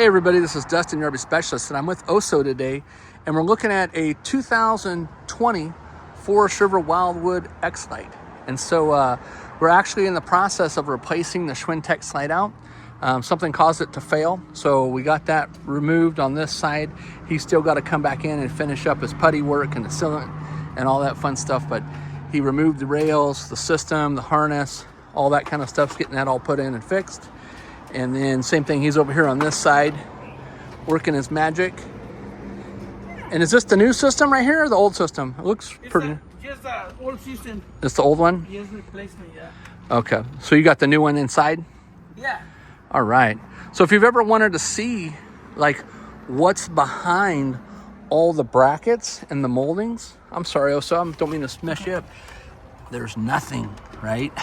Hey everybody, this is Dustin, your RV Specialist, and I'm with OSO today, and we're looking at a 2020 Forest River Wildwood X-Lite. And so we're actually in the process of replacing the schwintek slide out. Something caused it to fail, so we got that removed on this side. He's still got to come back in and finish up his putty work and the sealant and all that fun stuff, but he removed the rails, the system, the harness, all that kind of stuff's getting that all put in and fixed. And then same thing, he's over here on this side working his magic. And is this the new system right here or the old system? It looks pretty. Just the old system. It's the old one? Just replacement, yeah. Okay, so you got the new one inside? Yeah. All right. So if you've ever wanted to see like what's behind all the brackets and the moldings, I'm sorry, Oso, I don't mean to mess you up. There's nothing, right?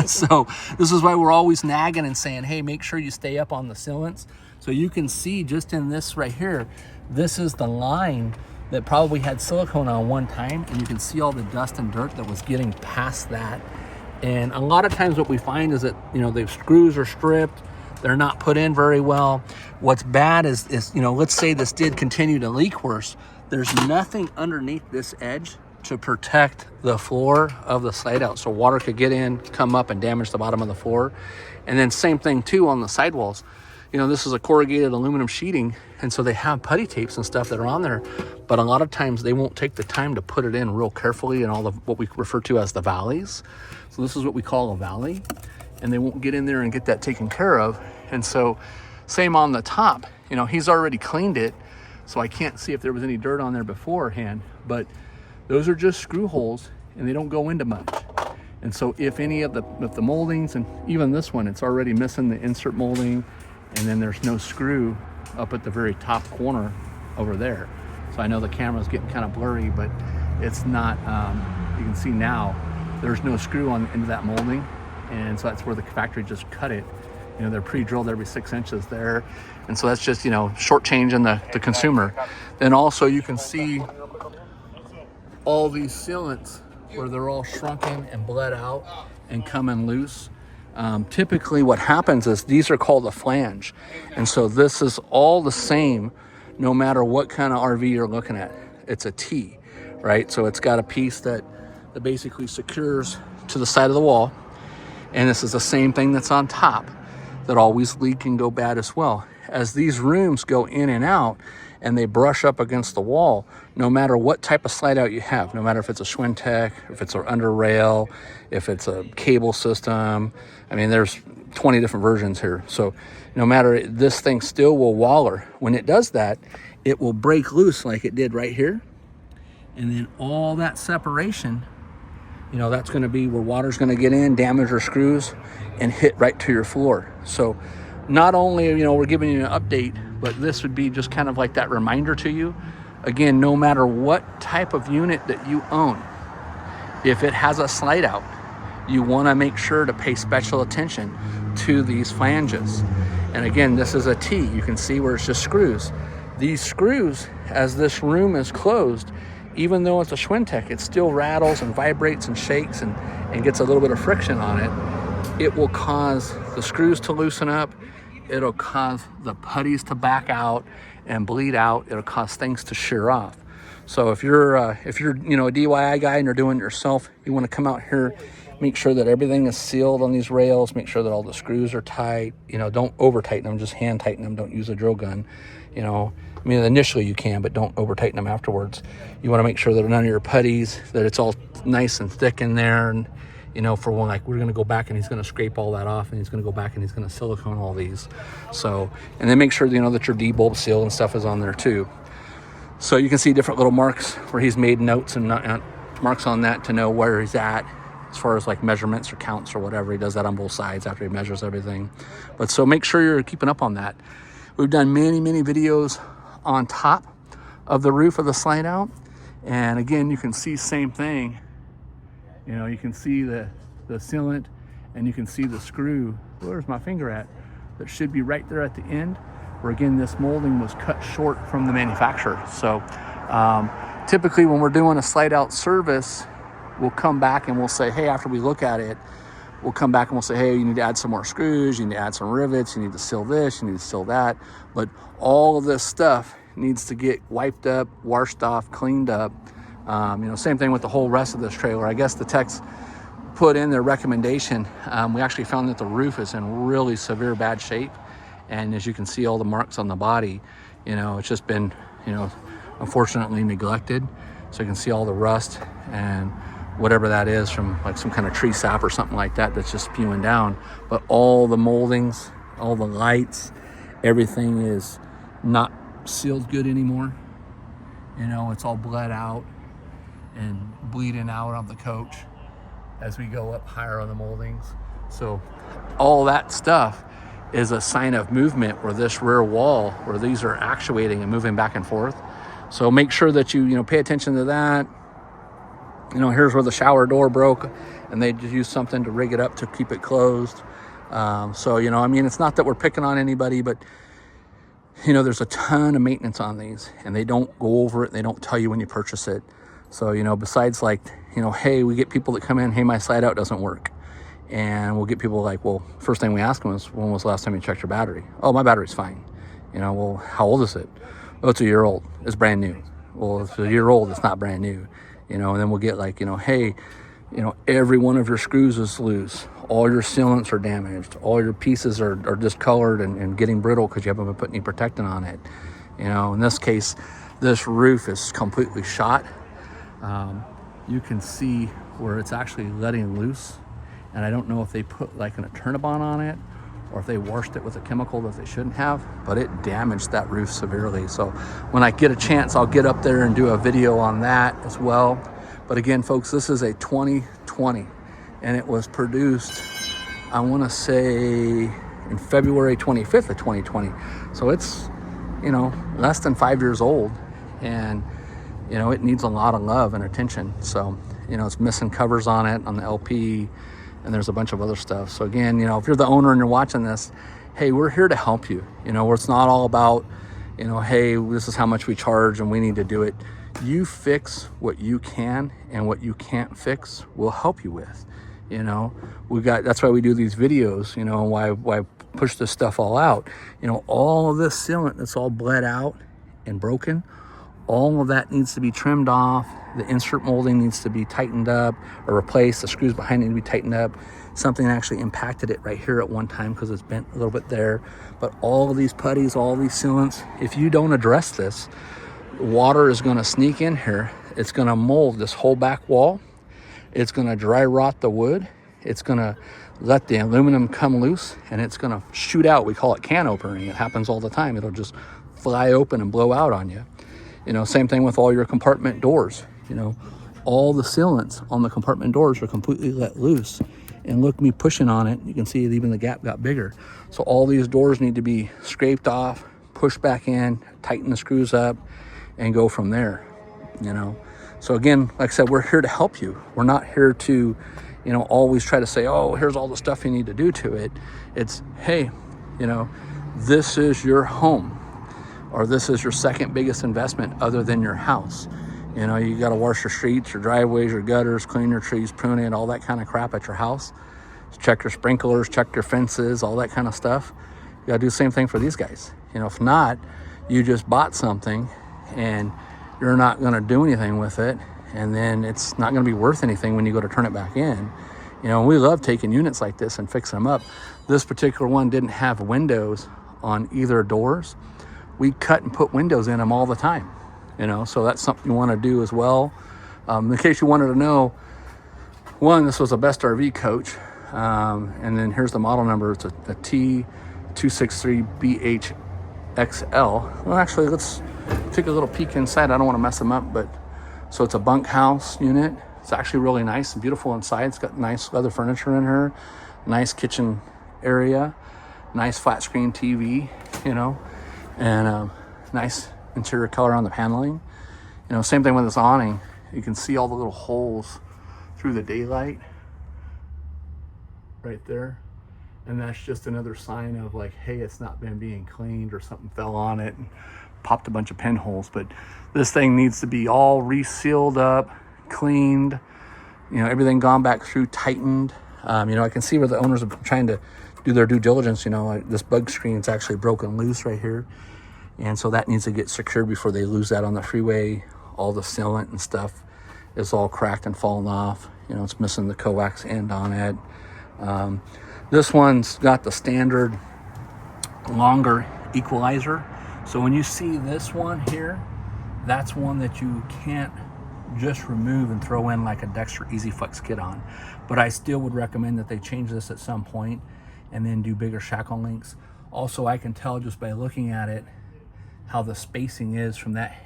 So this is why we're always nagging and saying, hey, make sure you stay up on the sealants. So you can see just in this right here, this is the line that probably had silicone on one time, and you can see all the dust and dirt that was getting past that. And a lot of times what we find is that, you know, the screws are stripped, they're not put in very well. What's bad is, you know, let's say this did continue to leak worse, there's nothing underneath this edge to protect the floor of the slide out, so water could get in, come up and damage the bottom of the floor. And then same thing too on the sidewalls. You know, this is a corrugated aluminum sheeting, and so they have putty tapes and stuff that are on there, but a lot of times they won't take the time to put it in real carefully in all the what we refer to as the valleys. So this is what we call a valley, and they won't get in there and get that taken care of. And so same on the top, you know, he's already cleaned it, so I can't see if there was any dirt on there beforehand, but those are just screw holes and they don't go into much. And so if any of the moldings, and even this one, it's already missing the insert molding, and then there's no screw up at the very top corner over there. So I know the camera's getting kind of blurry, but it's not, you can see now, there's no screw on into that molding. And so that's where the factory just cut it. You know, they're pre-drilled every 6 inches there. And so that's just, you know, shortchanging the consumer. Then also you can see all these sealants where they're all shrunken and bled out and coming loose. Typically what happens is these are called a flange. And so this is all the same no matter what kind of RV you're looking at. It's a T, right? So it's got a piece that basically secures to the side of the wall. And this is the same thing that's on top that always leak and go bad as well. As these rooms go in and out and they brush up against the wall, no matter what type of slide out you have, no matter if it's a schwintek, if it's an under rail, if it's a cable system, I mean, there's 20 different versions here. So no matter, this thing still will waller. When it does that, it will break loose like it did right here. And then all that separation, you know, that's gonna be where water's gonna get in, damage your screws, and hit right to your floor. So not only, you know, we're giving you an update, but this would be just kind of like that reminder to you. Again, no matter what type of unit that you own, if it has a slide out, you wanna make sure to pay special attention to these flanges. And again, this is a T. You can see where it's just screws. These screws, as this room is closed, even though it's a schwintek, it still rattles and vibrates and shakes and gets a little bit of friction on it. It will cause the screws to loosen up. It'll cause the putties to back out and bleed out. It'll cause things to shear off. So if you're you know, a DIY guy and you're doing it yourself, you want to come out here, make sure that everything is sealed on these rails, make sure that all the screws are tight. You know, don't over tighten them, just hand tighten them. Don't use a drill gun. You know, I mean, initially you can, but don't over tighten them afterwards. You want to make sure that none of your putties, that it's all nice and thick in there. And you know, for one, like we're going to go back and he's going to scrape all that off, and he's going to go back and he's going to silicone all these. So, and then make sure, you know, that your D-bulb seal and stuff is on there too. So you can see different little marks where he's made notes and marks on that to know where he's at as far as like measurements or counts or whatever. He does that on both sides after he measures everything. But so make sure you're keeping up on that. We've done many videos on top of the roof of the slide out. And again, you can see same thing. You know, you can see the sealant and you can see the screw. Where's my finger at? That should be right there at the end, where again, this molding was cut short from the manufacturer. So typically when we're doing a slide out service, we'll come back and we'll say, hey, after we look at it, we'll come back and we'll say, hey, you need to add some more screws, you need to add some rivets, you need to seal this, you need to seal that. But all of this stuff needs to get wiped up, washed off, cleaned up. Same thing with the whole rest of this trailer. I guess the techs put in their recommendation. We actually found that the roof is in really severe bad shape. And as you can see, all the marks on the body, it's just been, unfortunately neglected. So you can see all the rust and whatever that is from like some kind of tree sap or something like that that's just spewing down. But all the moldings, all the lights, everything is not sealed good anymore. It's all bled out and bleeding out on the coach as we go up higher on the moldings. So all that stuff is a sign of movement where this rear wall, where these are actuating and moving back and forth. So make sure that you pay attention to that. Here's where the shower door broke and they just used something to rig it up to keep it closed. It's not that we're picking on anybody, but there's a ton of maintenance on these and they don't go over it. They don't tell you when you purchase it. So, besides hey, we get people that come in, hey, my slide out doesn't work. And we'll get people like, well, first thing we ask them is, when was the last time you checked your battery? Oh, my battery's fine. Well, how old is it? Oh, it's a year old. It's brand new. Well, if it's a year old, it's not brand new. And then we'll get like, hey, every one of your screws is loose. All your sealants are damaged. All your pieces are discolored and getting brittle because you haven't been putting any protectant on it. In this case, this roof is completely shot. You can see where it's actually letting loose. And I don't know if they put like an Eternabond on it or if they washed it with a chemical that they shouldn't have, but it damaged that roof severely. So when I get a chance, I'll get up there and do a video on that as well. But again, folks, this is a 2020 and it was produced, I want to say in February 25th of 2020. So it's, less than 5 years old and, it needs a lot of love and attention. So, it's missing covers on it, on the LP, and there's a bunch of other stuff. So again, if you're the owner and you're watching this, hey, we're here to help you. Where it's not all about, hey, this is how much we charge and we need to do it. You fix what you can, and what you can't fix, we'll help you with. That's why we do these videos, and why push this stuff all out. All of this sealant that's all bled out and broken, all of that needs to be trimmed off. The insert molding needs to be tightened up or replaced. The screws behind it need to be tightened up. Something actually impacted it right here at one time because it's bent a little bit there. But all of these putties, all these sealants, if you don't address this, water is going to sneak in here. It's going to mold this whole back wall. It's going to dry rot the wood. It's going to let the aluminum come loose and it's going to shoot out. We call it can opening. It happens all the time. It'll just fly open and blow out on you. Same thing with all your compartment doors. All the sealants on the compartment doors are completely let loose. And look, me pushing on it, you can see even the gap got bigger. So all these doors need to be scraped off, pushed back in, tighten the screws up, and go from there. So again, like I said, we're here to help you. We're not here to, always try to say, oh, here's all the stuff you need to do to it. It's, hey, this is your home. Or this is your second biggest investment other than your house. You got to wash your streets, your driveways, your gutters, clean your trees, prune it, all that kind of crap at your house. Check your sprinklers, check your fences, all that kind of stuff. You got to do the same thing for these guys. If not, you just bought something and you're not going to do anything with it. And then it's not going to be worth anything when you go to turn it back in. We love taking units like this and fixing them up. This particular one didn't have windows on either doors. We cut and put windows in them all the time, so that's something you want to do as well. In case you wanted to know, one, this was a Best RV coach, and then here's the model number. It's a T263BHXL. Well, actually, let's take a little peek inside. I don't want to mess them up, but so it's a bunkhouse unit. It's actually really nice and beautiful inside. It's got nice leather furniture in here, nice kitchen area, nice flat screen TV, and nice interior color on the paneling. Same thing with this awning. You can see all the little holes through the daylight right there. And that's just another sign of like, hey, it's not been being cleaned or something fell on it and popped a bunch of pinholes. But this thing needs to be all resealed up, cleaned, everything gone back through, tightened. You know, I can see where the owners are trying to do their due diligence. You know, this bug screen is actually broken loose right here. And so that needs to get secured before they lose that on the freeway. All the sealant and stuff is all cracked and fallen off. You know, it's missing the coax end on it. This one's got the standard longer equalizer. So when you see this one here, that's one that you can't just remove and throw in like a Dexter Easy Flex kit on. But I still would recommend that they change this at some point and then do bigger shackle links. Also, I can tell just by looking at it how the spacing is from that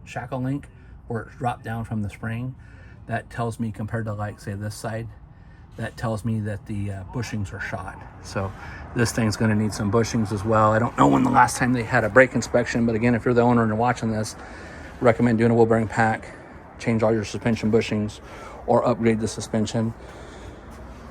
shackle link where it's dropped down from the spring. That tells me, compared to like say this side, that tells me that the bushings are shot. So this thing's going to need some bushings as well. I don't know when the last time they had a brake inspection, but again, if you're the owner and you're watching this, recommend doing a wheel bearing pack, change all your suspension bushings, or upgrade the suspension.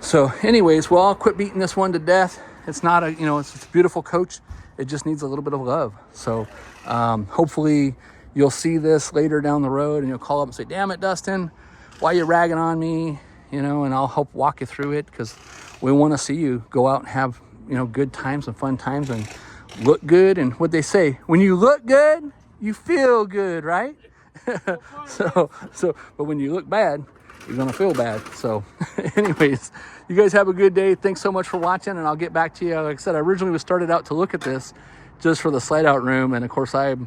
So anyways, well, I'll quit beating this one to death. It's not a, you know, it's a beautiful coach. It just needs a little bit of love. So hopefully you'll see this later down the road and you'll call up and say, damn it, Dustin, why are you ragging on me? You know, and I'll help walk you through it, because we want to see you go out and have, you know, good times and fun times and look good. And what they say, when you look good, you feel good, right? so, but when you look bad, you're going to feel bad. So anyways, you guys have a good day. Thanks so much for watching, and I'll get back to you. Like I said, I originally was started out to look at this just for the slide out room. And of course, I'm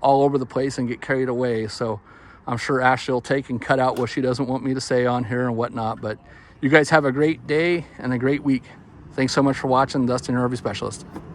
all over the place and get carried away. So I'm sure Ashley will take and cut out what she doesn't want me to say on here and whatnot. But you guys have a great day and a great week. Thanks so much for watching. Dustin, your RV Specialist.